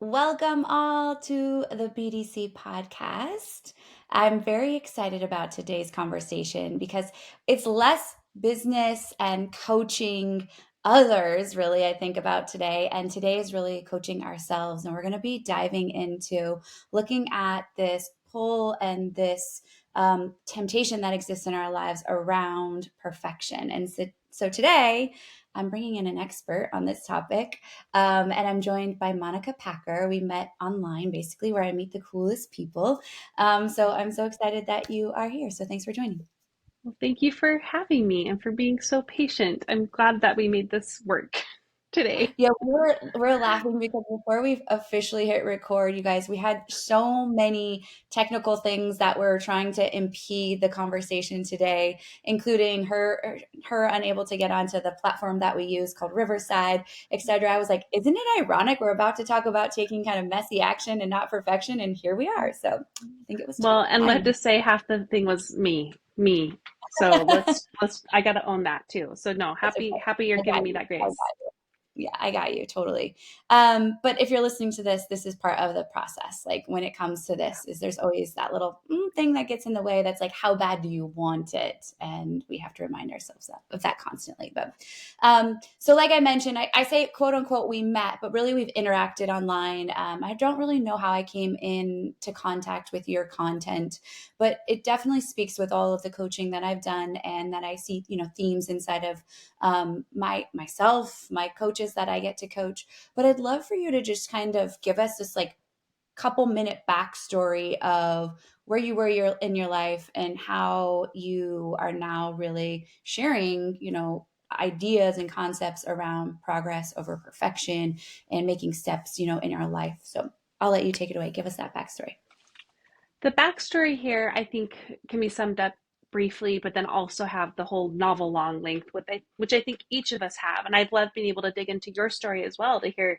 Welcome all to the BDC podcast. I'm very excited about today's conversation because it's less business and coaching others, really, I think about today. And today is really coaching ourselves. And we're going to be diving into looking at this pull and this temptation that exists in our lives around perfection. And so today, I'm bringing in an expert on this topic. And I'm joined by Monica Packer. We met online, basically, where I meet the coolest people. So I'm so excited that you are here. So thanks for joining. Well, thank you for having me and for being so patient. I'm glad that we made this work today. Yeah, we're laughing because before we've officially hit record, you guys, we had so many technical things that were trying to impede the conversation today, including her unable to get onto the platform that we use called Riverside, etc. I was like, isn't it ironic? We're about to talk about taking kind of messy action and not perfection, and here we are. So I think it was Well, and let's time. just say half the thing was me. So let's I gotta own that too. So no, That's okay. happy you're I giving got me you. that I grace. got Yeah, I got you totally. But if you're listening to this, this is part of the process. Like when it comes to this, is there's always that little thing that gets in the way. That's like, how bad do you want it? And we have to remind ourselves of that constantly. But so, like I mentioned, I say quote unquote we met, but really we've interacted online. I don't really know how I came into contact with your content, but it definitely speaks with all of the coaching that I've done and that I see, themes inside of myself, my coaches that I get to coach. But I'd love for you to just kind of give us this like couple minute backstory of where you were in your life and how you are now really sharing, ideas and concepts around progress over perfection and making steps, in your life. So I'll let you take it away. Give us that backstory. The backstory here, I think, can be summed up briefly, but then also have the whole novel long length, which I think each of us have. And I've loved being able to dig into your story as well to hear,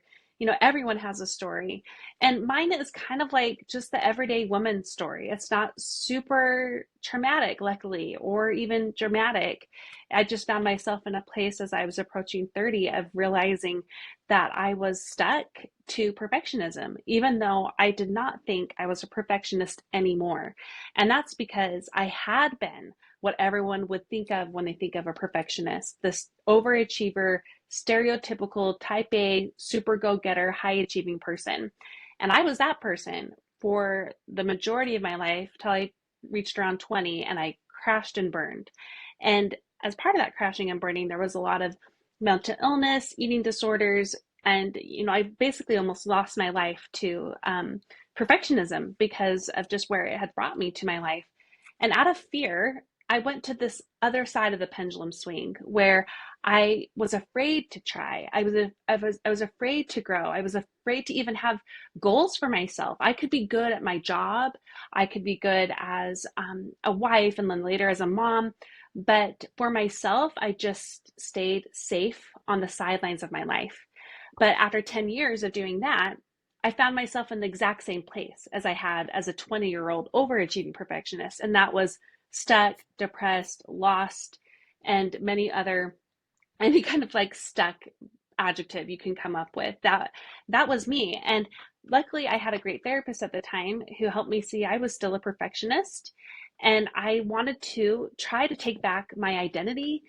everyone has a story. And mine is kind of like just the everyday woman story. It's not super traumatic, luckily, or even dramatic. I just found myself in a place as I was approaching 30 of realizing that I was stuck to perfectionism, even though I did not think I was a perfectionist anymore. And that's because I had been what everyone would think of when they think of a perfectionist, this overachiever, stereotypical type A, super go getter, high achieving person. And I was that person for the majority of my life till I reached around 20 and I crashed and burned. And as part of that crashing and burning, there was a lot of mental illness, eating disorders, and I basically almost lost my life to perfectionism because of just where it had brought me to my life. And out of fear, I went to this other side of the pendulum swing where I was afraid to try. I was afraid to grow. I was afraid to even have goals for myself. I could be good at my job. I could be good as a wife and then later as a mom. But for myself, I just stayed safe on the sidelines of my life. But after 10 years of doing that, I found myself in the exact same place as I had as a 20-year-old overachieving perfectionist. And that was stuck, depressed, lost, and any kind of like stuck adjective you can come up with. That was me. And luckily I had a great therapist at the time who helped me see I was still a perfectionist. And I wanted to try to take back my identity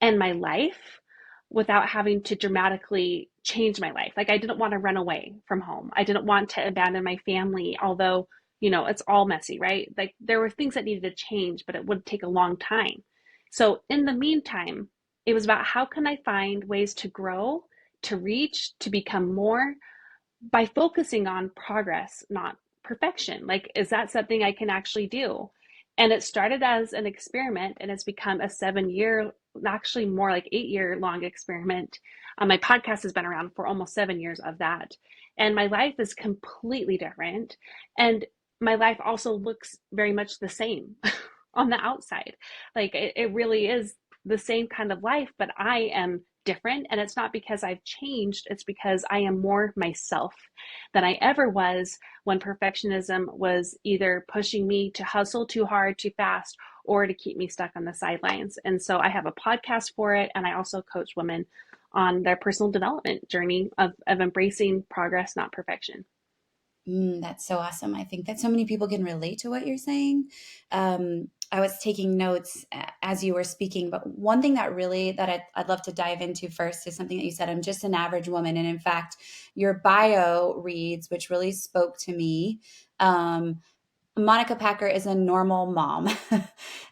and my life without having to dramatically change my life. Like I didn't want to run away from home. I didn't want to abandon my family, although, it's all messy, right? Like there were things that needed to change, but it would take a long time. So in the meantime, it was about how can I find ways to grow, to reach, to become more by focusing on progress, not perfection. Like, is that something I can actually do? And it started as an experiment and it's become a 7 year, actually more like 8 year long experiment. My podcast has been around for almost 7 years of that. And my life is completely different. And my life also looks very much the same on the outside. Like, it really is the same kind of life, but I am different. And it's not because I've changed, it's because I am more myself than I ever was when perfectionism was either pushing me to hustle too hard, too fast, or to keep me stuck on the sidelines. And so I have a podcast for it. And I also coach women on their personal development journey of embracing progress, not perfection. That's so awesome. I think that so many people can relate to what you're saying. I was taking notes as you were speaking, but one thing that really that I'd love to dive into first is something that you said. I'm just an average woman, and in fact, your bio reads, which really spoke to me. Um, Monica Packer is a normal mom. Yeah.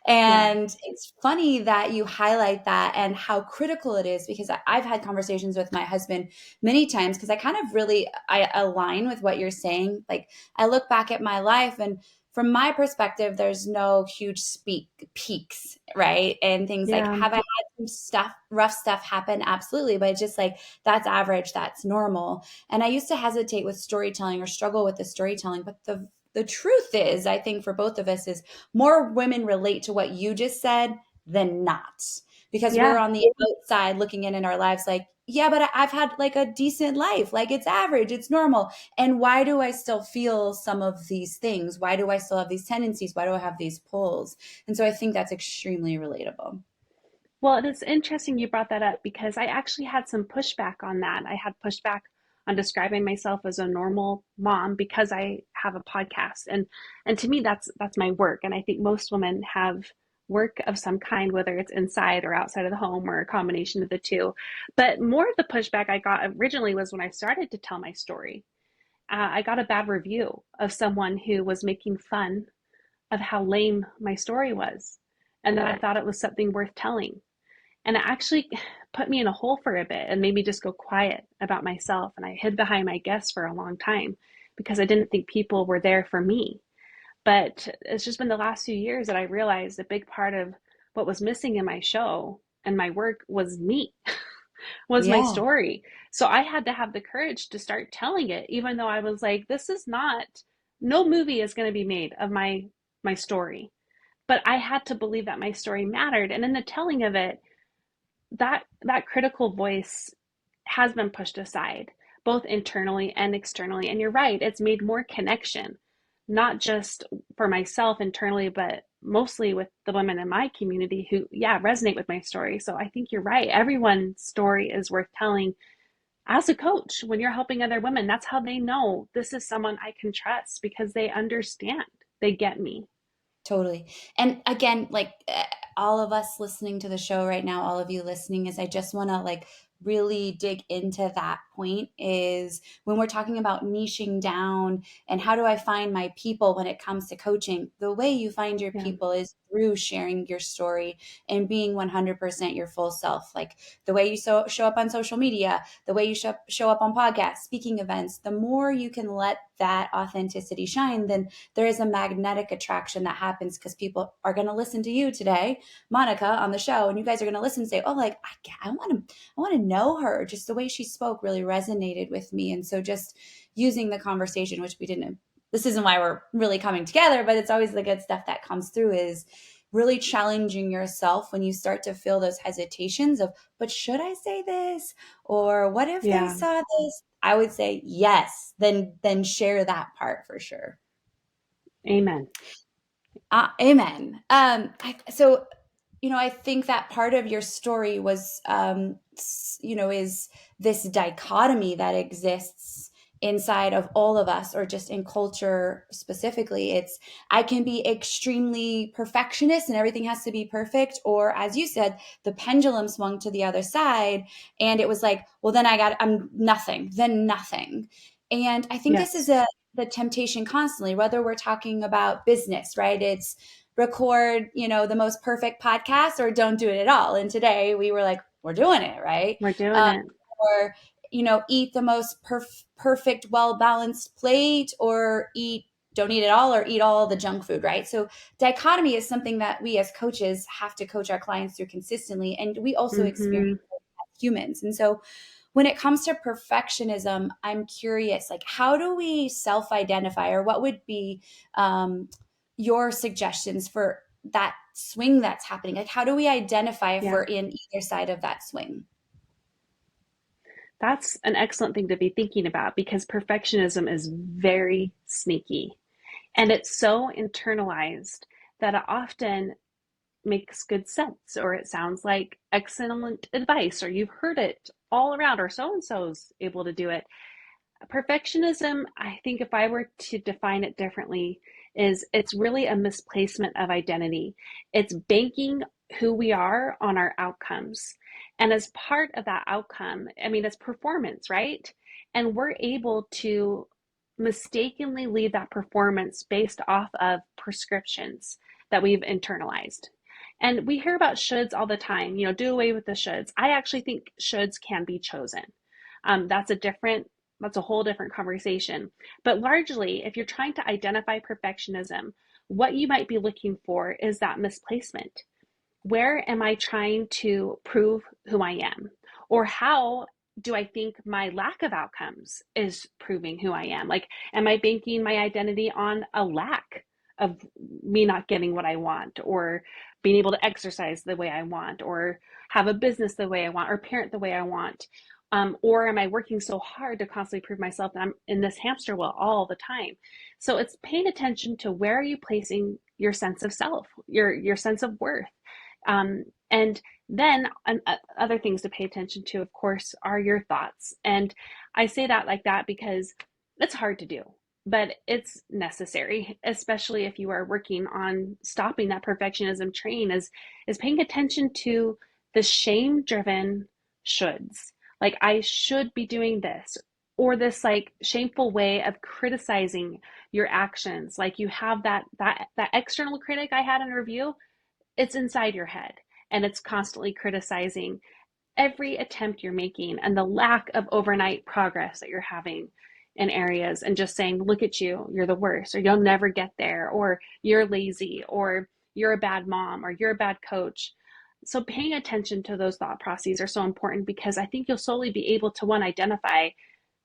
And it's funny that you highlight that and how critical it is because I've had conversations with my husband many times because I kind of really I align with what you're saying. Like I look back at my life and from my perspective, there's no huge peaks, right? And things like, Yeah. have I had some stuff, rough stuff happen? Absolutely. But it's just like, that's average, that's normal. And I used to hesitate with storytelling or struggle with the storytelling. But the truth is, I think for both of us, is more women relate to what you just said than not. Because we're Yeah. on the outside looking in our lives like, yeah, but I've had like a decent life. Like it's average, it's normal. And why do I still feel some of these things? Why do I still have these tendencies? Why do I have these pulls? And so I think that's extremely relatable. Well, it is interesting you brought that up because I actually had some pushback on that. I had pushback on describing myself as a normal mom because I have a podcast. And to me that's my work. And I think most women have work of some kind, whether it's inside or outside of the home or a combination of the two. But more of the pushback I got originally was when I started to tell my story. I got a bad review of someone who was making fun of how lame my story was and that I thought it was something worth telling. And it actually put me in a hole for a bit and made me just go quiet about myself. And I hid behind my guests for a long time because I didn't think people were there for me. But it's just been the last few years that I realized a big part of what was missing in my show and my work was me, was my Yeah, story. So I had to have the courage to start telling it, even though I was like, this is not, no movie is going to be made of my story. But I had to believe that my story mattered. And in the telling of it, that critical voice has been pushed aside both internally and externally, and you're right, it's made more connection, not just for myself internally but mostly with the women in my community who resonate with my story. So I think you're right, everyone's story is worth telling. As a coach, when you're helping other women, that's how they know this is someone I can trust because they understand, they get me. totally. And again, like all of us listening to the show right now, all of you listening, is I just want to like really dig into that point is when we're talking about niching down and how do I find my people when it comes to coaching, the way you find your Yeah. people is through sharing your story and being 100% your full self. Like the way you show up on social media, the way you show up on podcasts, speaking events, the more you can let that authenticity shine, then there is a magnetic attraction that happens because people are going to listen to you today, Monica, on the show, and you guys are going to listen and say, "Oh, like I want to know her." Just the way she spoke really resonated with me, and so just using the conversation, which we didn't. This isn't why we're really coming together, but it's always the good stuff that comes through. Is really challenging yourself when you start to feel those hesitations of, but should I say this? Or what if they Yeah. saw this? I would say yes, then share that part for sure. Amen. Amen. So I think that part of your story was, is this dichotomy that exists inside of all of us, or just in culture specifically. It's, I can be extremely perfectionist and everything has to be perfect. Or, as you said, the pendulum swung to the other side. And it was like, well, then I'm nothing, then nothing. And I think this is Yes. the temptation constantly, whether we're talking about business, right? It's record, the most perfect podcast or don't do it at all. And today we were like, we're doing it, right? We're doing Um, it. or, eat the most perfect, well balanced plate, or don't eat it all, or eat all the junk food, right? So dichotomy is something that we as coaches have to coach our clients through consistently. And we also experience Mm-hmm. as humans. And so when it comes to perfectionism, I'm curious, like, how do we self-identify, or what would be your suggestions for that swing that's happening? Like, how do we identify if Yeah. we're in either side of that swing? That's an excellent thing to be thinking about because perfectionism is very sneaky and it's so internalized that it often makes good sense or it sounds like excellent advice or you've heard it all around or so and so's able to do it. Perfectionism, I think if I were to define it differently, is it's really a misplacement of identity. It's banking who we are on our outcomes. And as part of that outcome, I mean, it's performance, right? And we're able to mistakenly lead that performance based off of prescriptions that we've internalized. And we hear about shoulds all the time, do away with the shoulds. I actually think shoulds can be chosen. That's a different that's a whole different conversation. But largely, if you're trying to identify perfectionism, what you might be looking for is that misplacement. Where am I trying to prove who I am? Or how do I think my lack of outcomes is proving who I am? Like, am I banking my identity on a lack of me not getting what I want, or being able to exercise the way I want, or have a business the way I want, or parent the way I want? Or am I working so hard to constantly prove myself that I'm in this hamster wheel all the time? So it's paying attention to where are you placing your sense of self, your sense of worth. And then other things to pay attention to, of course, are your thoughts. And I say that like that because it's hard to do, but it's necessary, especially if you are working on stopping that perfectionism train, is paying attention to the shame driven shoulds. Like, I should be doing this, or this like shameful way of criticizing your actions. Like, you have that external critic I had in review, it's inside your head, and it's constantly criticizing every attempt you're making and the lack of overnight progress that you're having in areas, and just saying, look at you, you're the worst, or you'll never get there, or you're lazy, or you're a bad mom, or you're a bad coach. So paying attention to those thought processes are so important, because I think you'll slowly be able to, one, identify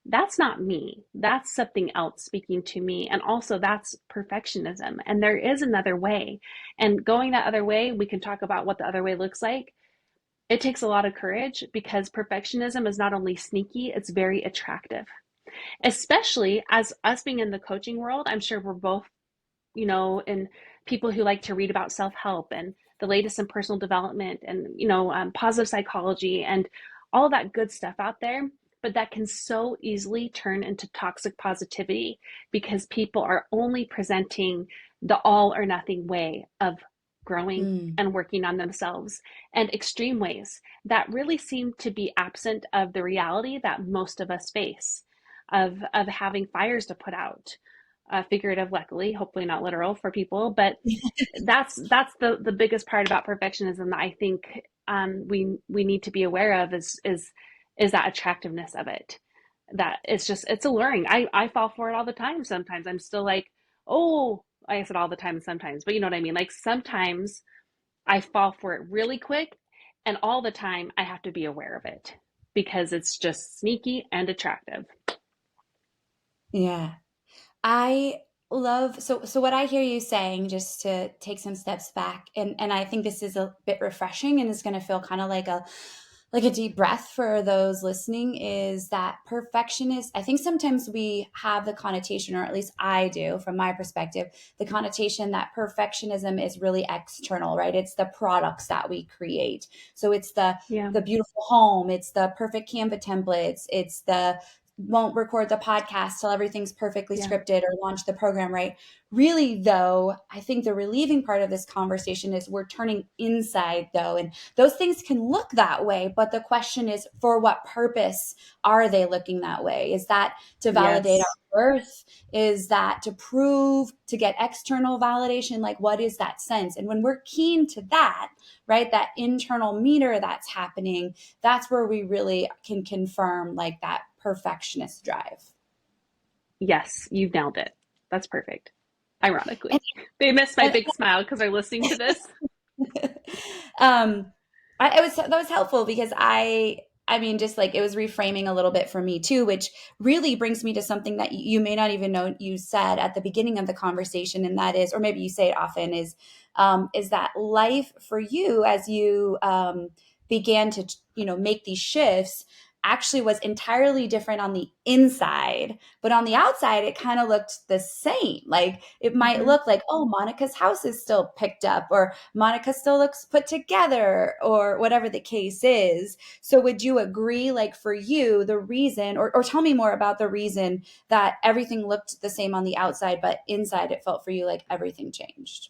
that's not me. That's something else speaking to me. And also, that's perfectionism. And there is another way. And going that other way, we can talk about what the other way looks like. It takes a lot of courage, because perfectionism is not only sneaky, it's very attractive. Especially as us being in the coaching world, I'm sure we're both, and people who like to read about self-help and the latest in personal development, and positive psychology and all that good stuff out there. But that can so easily turn into toxic positivity, because people are only presenting the all or nothing way of growing Mm. and working on themselves, and extreme ways that really seem to be absent of the reality that most of us face, of having fires to put out, figurative, luckily, hopefully not literal for people. But that's the biggest part about perfectionism that I think, we need to be aware of, is that attractiveness of it. That it's alluring. I fall for it all the time. Sometimes I'm still like, oh, I said all the time sometimes, but you know what I mean. Like, sometimes I fall for it really quick, and all the time I have to be aware of it, because it's just sneaky and attractive. Yeah. I love so what I hear you saying, just to take some steps back, and I think this is a bit refreshing and is going to feel kind of like a deep breath for those listening, is that perfectionist, I think sometimes we have the connotation, or at least I do from my perspective, the connotation that perfectionism is really external, right? It's the products that we create. So it's Yeah. the beautiful home, it's the perfect Canva templates, it's the won't record the podcast till everything's perfectly Yeah. scripted, or launch the program, right? Really, though, I think the relieving part of this conversation is we're turning inside, though, and those things can look that way. But the question is, for what purpose are they looking that way? Is that to validate Yes. our worth? Is that to prove, to get external validation? Like, what is that sense? And when we're keen to that, right, that internal meter that's happening, that's where we really can confirm like that perfectionist drive. Yes, you've nailed it. That's perfect. And, Ironically, they missed my and big smile because they're listening to this. um, it was that was helpful, because I mean, just like it was reframing a little bit for me too, which really brings me to something that you may not even know you said at the beginning of the conversation, and that is, or maybe you say it often, is that life for you, as you began to make these shifts. actually was entirely different on the inside, but on the outside it kind of looked the same. Like it might Hmm. look like, oh, Monica's house is still picked up, or Monica still looks put together, or whatever the case is. So would you agree, like for you, the reason, or tell me more about the reason that everything looked the same on the outside, but inside it felt for you like everything changed?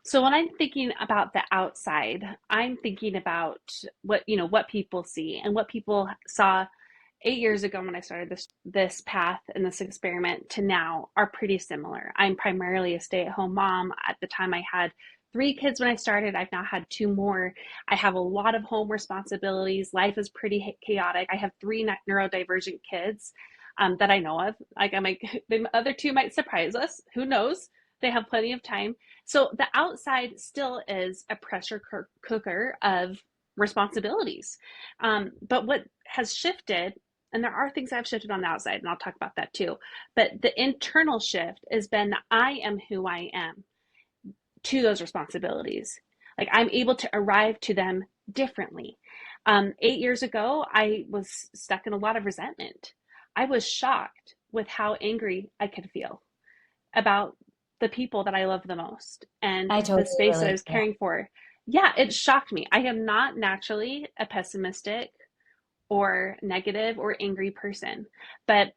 So when I'm thinking about the outside, I'm thinking about what people see and what people saw 8 years ago when I started this path and this experiment to now are pretty similar. I'm primarily a stay-at-home mom. At the time, I had 3 kids when I started. I've now had 2 more. I have a lot of home responsibilities. Life is pretty chaotic. I have 3 neurodivergent kids that I know of. Like I might, the other 2 might surprise us. Who knows? They have plenty of time. So the outside still is a pressure cooker of responsibilities. But what has shifted, and there are things I've shifted on the outside, and I'll talk about that too. But the internal shift has been that I am who I am to those responsibilities. Like I'm able to arrive to them differently. 8 years ago, I was stuck in a lot of resentment. I was shocked with how angry I could feel about the people that I love the most and I the totally space that I relate was to that. caring for. Yeah, it shocked me. I am not naturally a pessimistic or negative or angry person, but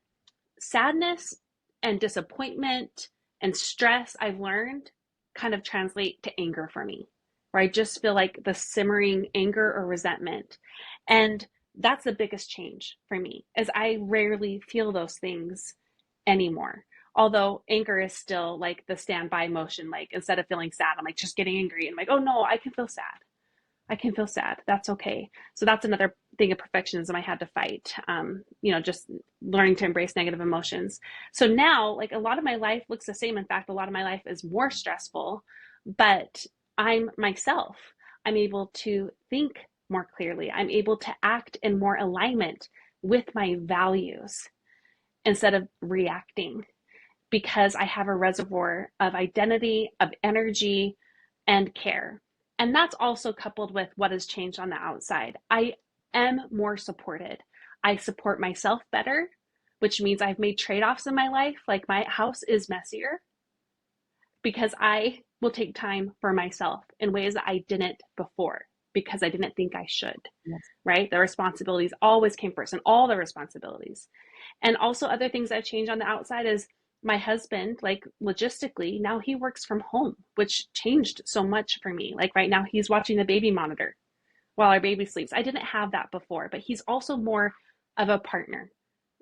sadness and disappointment and stress, I've learned, kind of translate to anger for me, where I just feel like the simmering anger or resentment. And that's the biggest change for me, is I rarely feel those things anymore. Although anger is still like the standby emotion, like instead of feeling sad, I'm like just getting angry and I'm like, oh no, I can feel sad. I can feel sad. That's okay. So that's another thing of perfectionism I had to fight. Just learning to embrace negative emotions. So now, like a lot of my life looks the same. In fact, a lot of my life is more stressful, but I'm myself. I'm able to think more clearly. I'm able to act in more alignment with my values instead of reacting because I have a reservoir of identity, of energy, and care. And that's also coupled with what has changed on the outside. I am more supported. I support myself better, which means I've made trade offs in my life. Like my house is messier because I will take time for myself in ways that I didn't before because I didn't think I should, Yes. right? The responsibilities always came first and all the responsibilities. And also other things that changed on the outside is my husband, like logistically, now he works from home, which changed so much for me. Like right now, he's watching the baby monitor while our baby sleeps. I didn't have that before, but he's also more of a partner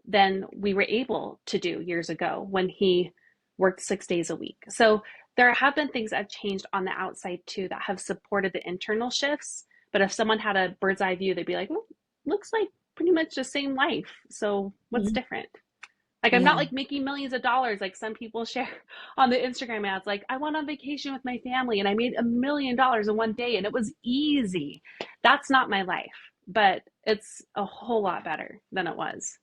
than we were able to do years ago when he worked 6 days a week. So there have been things that have changed on the outside too that have supported the internal shifts. But if someone had a bird's eye view, they'd be like, well, looks like pretty much the same life. So what's Mhm. different? Like I'm not Yeah. like making millions of dollars like some people share on the Instagram ads. Like I went on vacation with my family and I made $1 million in one day and it was easy. That's not my life, but it's a whole lot better than it was.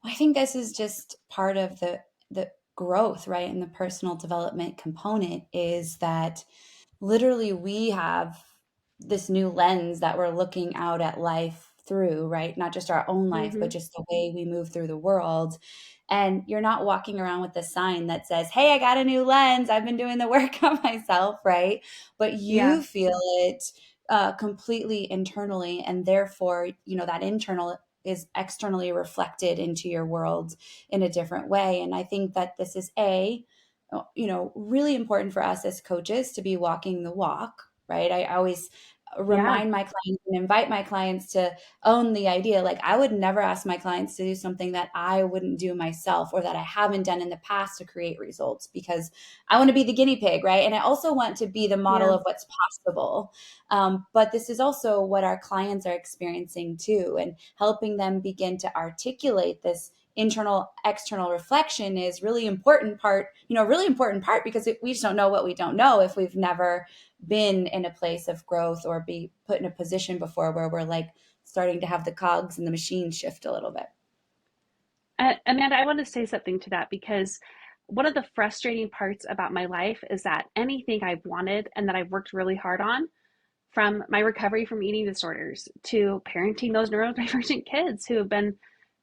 I think this is just part of the growth, right? And the personal development component is that literally we have this new lens that we're looking out at life through, right? Not just our own life, but Mm-hmm. just the way we move through the world. And you're not walking around with a sign that says, "Hey, I got a new lens. I've been doing the work on myself," right? But Yeah. you feel it completely internally, and therefore, that internal is externally reflected into your world in a different way. And I think that this is really important for us as coaches to be walking the walk, right? I always Yeah. remind my clients and invite my clients to own the idea. Like, I would never ask my clients to do something that I wouldn't do myself or that I haven't done in the past to create results, because I want to be the guinea pig, right? And I also want to be the model Yeah. of what's possible. But this is also what our clients are experiencing too, and helping them begin to articulate this internal external reflection is really important part, because we just don't know what we don't know if we've never been in a place of growth or be put in a position before where we're like starting to have the cogs and the machine shift a little bit. Amanda, I want to say something to that because one of the frustrating parts about my life is that anything I've wanted and that I've worked really hard on, from my recovery from eating disorders to parenting those neurodivergent kids who have been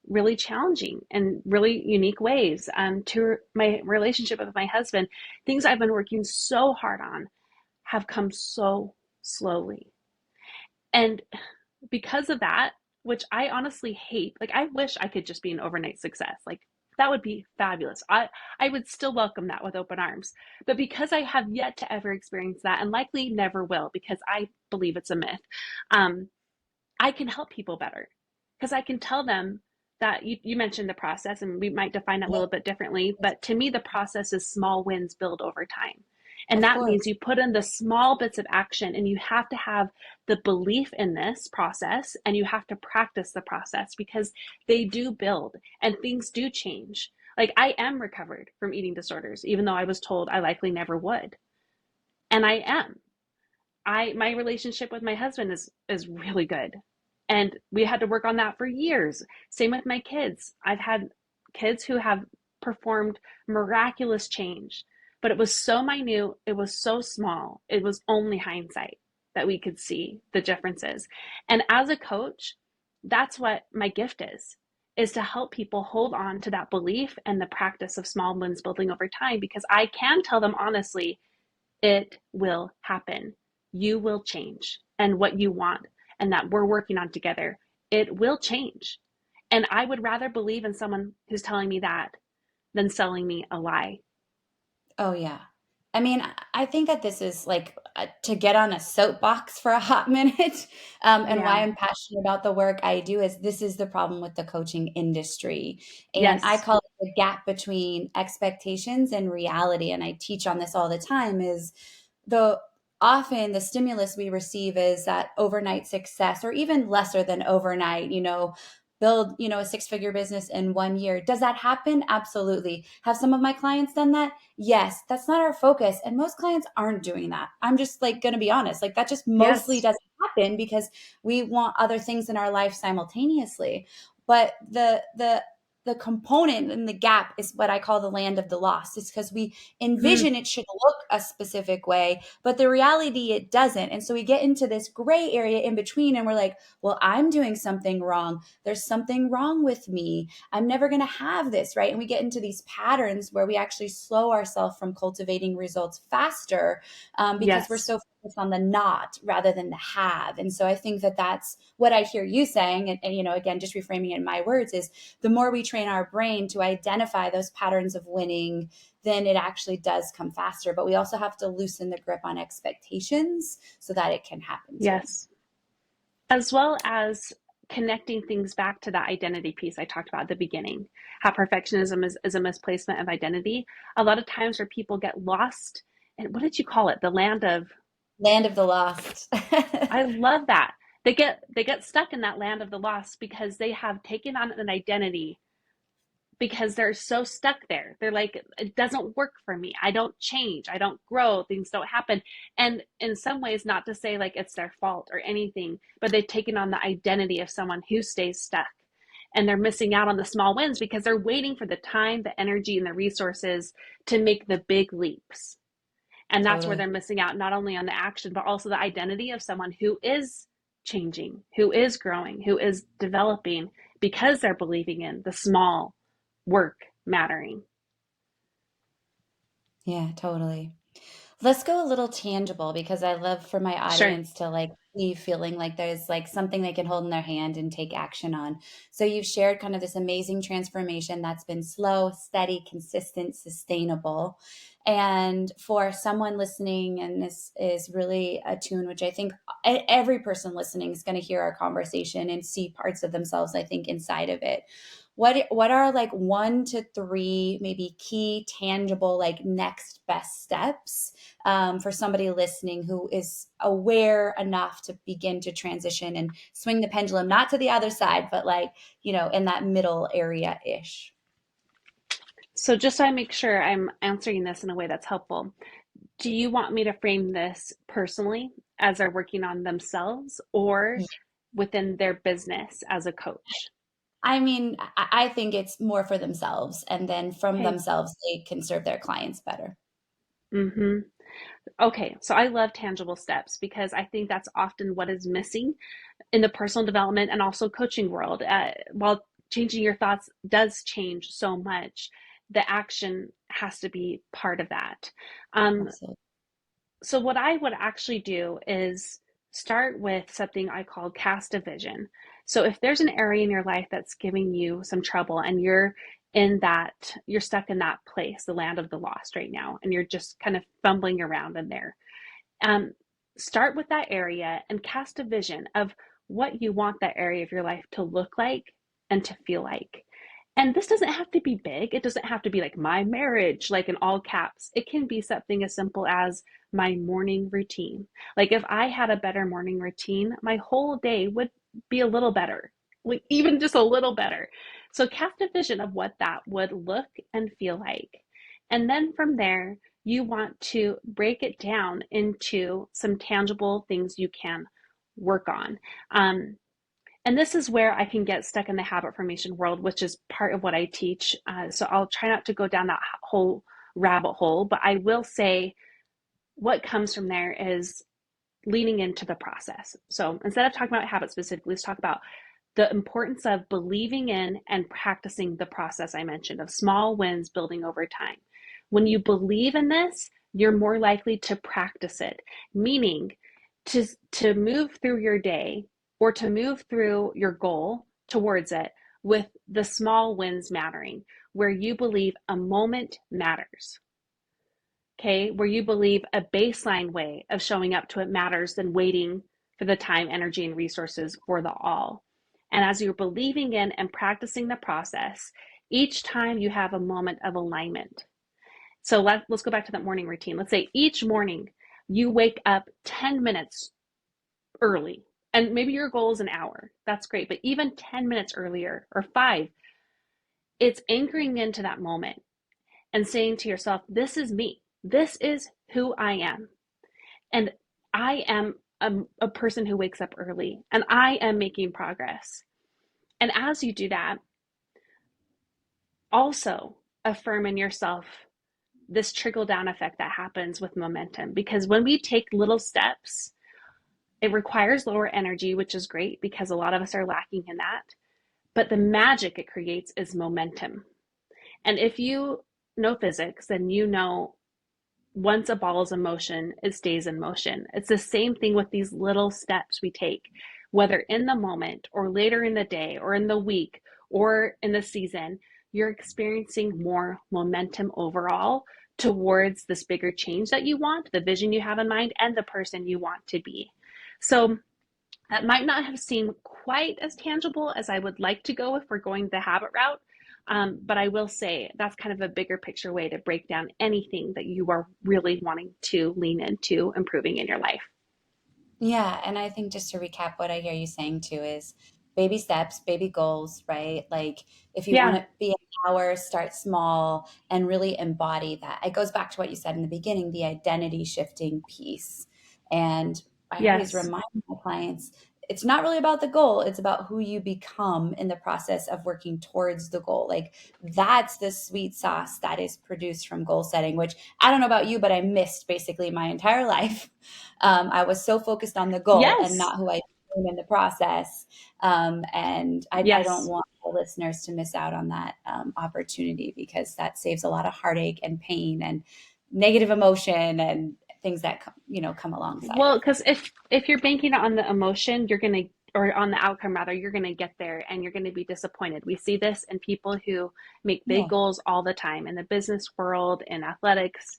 really challenging in really unique ways, to my relationship with my husband. Things I've been working so hard on have come so slowly. And because of that, which I honestly hate, like I wish I could just be an overnight success. Like that would be fabulous. I would still welcome that with open arms. But because I have yet to ever experience that and likely never will because I believe it's a myth, um, I can help people better because I can tell them that you mentioned the process and we might define it a Yeah, little bit differently, but to me, the process is small wins build over time. And of that means course. you put in the small bits of action and you have to have the belief in this process and you have to practice the process because they do build and things do change. Like I am recovered from eating disorders, even though I was told I likely never would. And I am. My relationship with my husband is really good. And we had to work on that for years. Same with my kids. I've had kids who have performed miraculous change, but it was so minute, it was so small. It was only hindsight that we could see the differences. And as a coach, that's what my gift is to help people hold on to that belief and the practice of small wins building over time because I can tell them honestly, it will happen. You will change and what you want and that we're working on together. It will change. And I would rather believe in someone who's telling me that than selling me a lie. Oh, yeah. I mean, I think that this is like to get on a soapbox for a hot minute, and why Yeah. I'm passionate about the work I do is this is the problem with the coaching industry. And I Yes. call it the gap between expectations and reality. And I teach on this all the time is the often the stimulus we receive is that overnight success or even lesser than overnight, build, a six-figure business in 1 year. Does that happen? Absolutely. Have some of my clients done that? Yes. That's not our focus. And most clients aren't doing that. I'm just like going to be honest. Like that just mostly Yes. doesn't happen because we want other things in our life simultaneously. But the component and the gap is what I call the land of the lost. It's because we Mm, envision it should look a specific way, but the reality it doesn't. And so we get into this gray area in between and we're like, well, I'm doing something wrong. There's something wrong with me. I'm never going to have this, right? And we get into these patterns where we actually slow ourselves from cultivating results faster, because we're yes. so focused on the not rather than the have. And so I think that that's what I hear you saying. And again, just reframing it in my words is the more we train our brain to identify those patterns of winning, then it actually does come faster. But we also have to loosen the grip on expectations so that it can happen too. Yes. As well as connecting things back to that identity piece I talked about at the beginning, how perfectionism is a misplacement of identity. A lot of times where people get lost, and what did you call it? The land of, Land of the lost. I love that. They get stuck in that land of the lost because they have taken on an identity because they're so stuck there. They're like, it doesn't work for me. I don't change. I don't grow. Things don't happen. And in some ways, not to say like it's their fault or anything, but they've taken on the identity of someone who stays stuck. And they're missing out on the small wins because they're waiting for the time, the energy, and the resources to make the big leaps. And that's where Totally. they're missing out, not only on the action, but also the identity of someone who is changing, who is growing, who is developing because they're believing in the small work mattering. Yeah, totally. Let's go a little tangible because I love for my Sure. audience to like leave feeling like there's like something they can hold in their hand and take action on. So you've shared kind of this amazing transformation that's been slow, steady, consistent, sustainable. And for someone listening, and this is really a tune, which I think every person listening is going to hear our conversation and see parts of themselves, I think, inside of it. What are like 1 to 3 maybe key tangible like next best steps, for somebody listening who is aware enough to begin to transition and swing the pendulum, not to the other side, but like, in that middle area ish. So, just so I make sure I'm answering this in a way that's helpful, do you want me to frame this personally as they're working on themselves or within their business as a coach? I mean, I think it's more for themselves, and then from Okay. themselves, they can serve their clients better. Mm-hmm. Okay, so I love tangible steps because I think that's often what is missing in the personal development and also coaching world. While changing your thoughts does change so much, the action has to be part of that. Um, Absolutely. so what I would actually do is start with something I call cast a vision. So if there's an area in your life that's giving you some trouble and you're stuck in that place, the land of the lost right now, and you're just kind of fumbling around in there, um, start with that area and cast a vision of what you want that area of your life to look like and to feel like. And this doesn't have to be big. It doesn't have to be like my marriage, like in all caps. It can be something as simple as my morning routine. Like if I had a better morning routine, my whole day would be a little better, like even just a little better. So cast a vision of what that would look and feel like. And then from there, you want to break it down into some tangible things you can work on. Um, and this is where I can get stuck in the habit formation world, which is part of what I teach. So I'll try not to go down that whole rabbit hole, but I will say what comes from there is leaning into the process. So instead of talking about habits specifically, let's talk about the importance of believing in and practicing the process I mentioned of small wins building over time. When you believe in this, you're more likely to practice it, meaning to move through your day or to move through your goal towards it with the small wins mattering, where you believe a moment matters. Okay, where you believe a baseline way of showing up to it matters than waiting for the time, energy, and resources for the all. And as you're believing in and practicing the process, each time you have a moment of alignment. So let's go back to that morning routine. Let's say each morning you wake up 10 minutes early, and maybe your goal is an hour. That's great. But even 10 minutes earlier or five, it's anchoring into that moment and saying to yourself, this is me. This is who I am. And I am a person who wakes up early and I am making progress. And as you do that, also affirm in yourself this trickle down effect that happens with momentum. Because when we take little steps, it requires lower energy, which is great because a lot of us are lacking in that. But the magic it creates is momentum. And if you know physics, then you know once a ball is in motion, it stays in motion. It's the same thing with these little steps we take, whether in the moment or later in the day or in the week or in the season, you're experiencing more momentum overall towards this bigger change that you want, the vision you have in mind, and the person you want to be. So that might not have seemed quite as tangible as I would like to go if we're going the habit route. But I will say that's kind of a bigger picture way to break down anything that you are really wanting to lean into improving in your life. Yeah, and I think just to recap what I hear you saying too is baby steps, baby goals, right? Like if you want Yeah. to be an hour, start small and really embody that. It goes back to what you said in the beginning, the identity shifting piece. And I always Yes. remind my clients, it's not really about the goal, it's about who you become in the process of working towards the goal. Like that's the sweet sauce that is produced from goal setting, which I don't know about you, but I missed basically my entire life. I was so focused on the goal and Yes. not who I became in the process. And I don't Yes. want the listeners to miss out on that opportunity because that saves a lot of heartache and pain and negative emotion and things that come alongside Well, of because if you're banking on the emotion, you're gonna or on the outcome rather, you're gonna get there and you're gonna be disappointed. We see this in people who make big yeah. goals all the time in the business world, in athletics.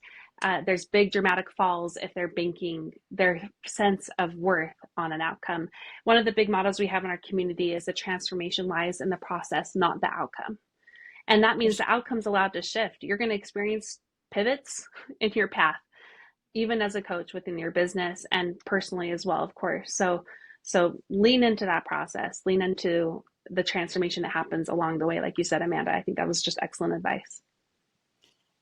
There's big dramatic falls if they're banking their sense of worth on an outcome. One of the big mottos we have in our community is the transformation lies in the process, not the outcome. And that For means sure. the outcome's allowed to shift. You're going to experience pivots in your path even as a coach within your business and personally as well, of course. So lean into that process, lean into the transformation that happens along the way. Like you said, Amanda, I think that was just excellent advice.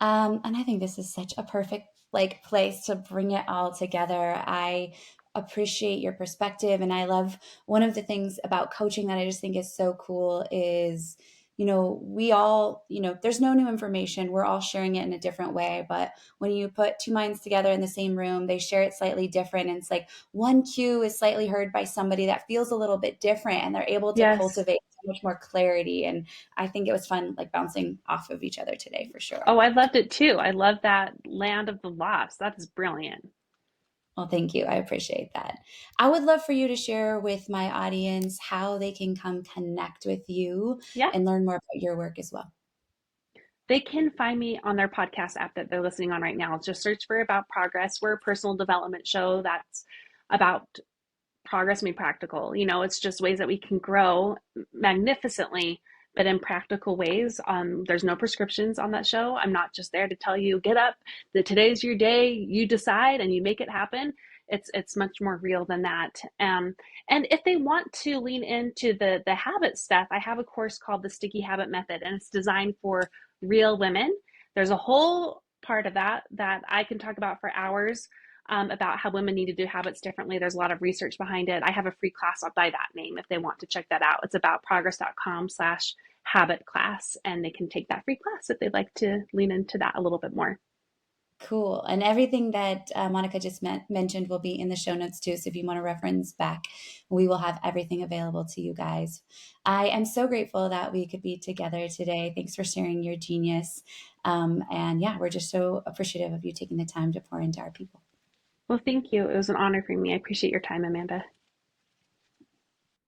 And I think this is such a perfect like place to bring it all together. I appreciate your perspective, and I love one of the things about coaching that I just think is so cool is we all, there's no new information. We're all sharing it in a different way. But when you put two minds together in the same room, they share it slightly different. And it's like one cue is slightly heard by somebody that feels a little bit different, and they're able to Yes. cultivate so much more clarity. And I think it was fun, like bouncing off of each other today for sure. Oh, I loved it too. I love that land of the lost. That is brilliant. Well, thank you. I appreciate that. I would love for you to share with my audience how they can come connect with you Yeah. and learn more about your work as well. They can find me on their podcast app that they're listening on right now. Just search for About Progress. We're a personal development show that's about progress made practical. It's just ways that we can grow magnificently, but in practical ways. There's no prescriptions on that show. I'm not just there to tell you, get up, that today's your day, you decide and you make it happen. It's much more real than that. And if they want to lean into the habit stuff, I have a course called the Sticky Habit Method, and it's designed for real women. There's a whole part of that I can talk about for hours, about how women need to do habits differently. There's a lot of research behind it. I have a free class by that name if they want to check that out. It's about progress.com/habit class, and they can take that free class if they'd like to lean into that a little bit more. Cool. And everything that Monica just mentioned will be in the show notes too. So if you want to reference back, we will have everything available to you guys. I am so grateful that we could be together today. Thanks for sharing your genius. And yeah, we're just so appreciative of you taking the time to pour into our people. Well, thank you. It was an honor for me. I appreciate your time, Amanda.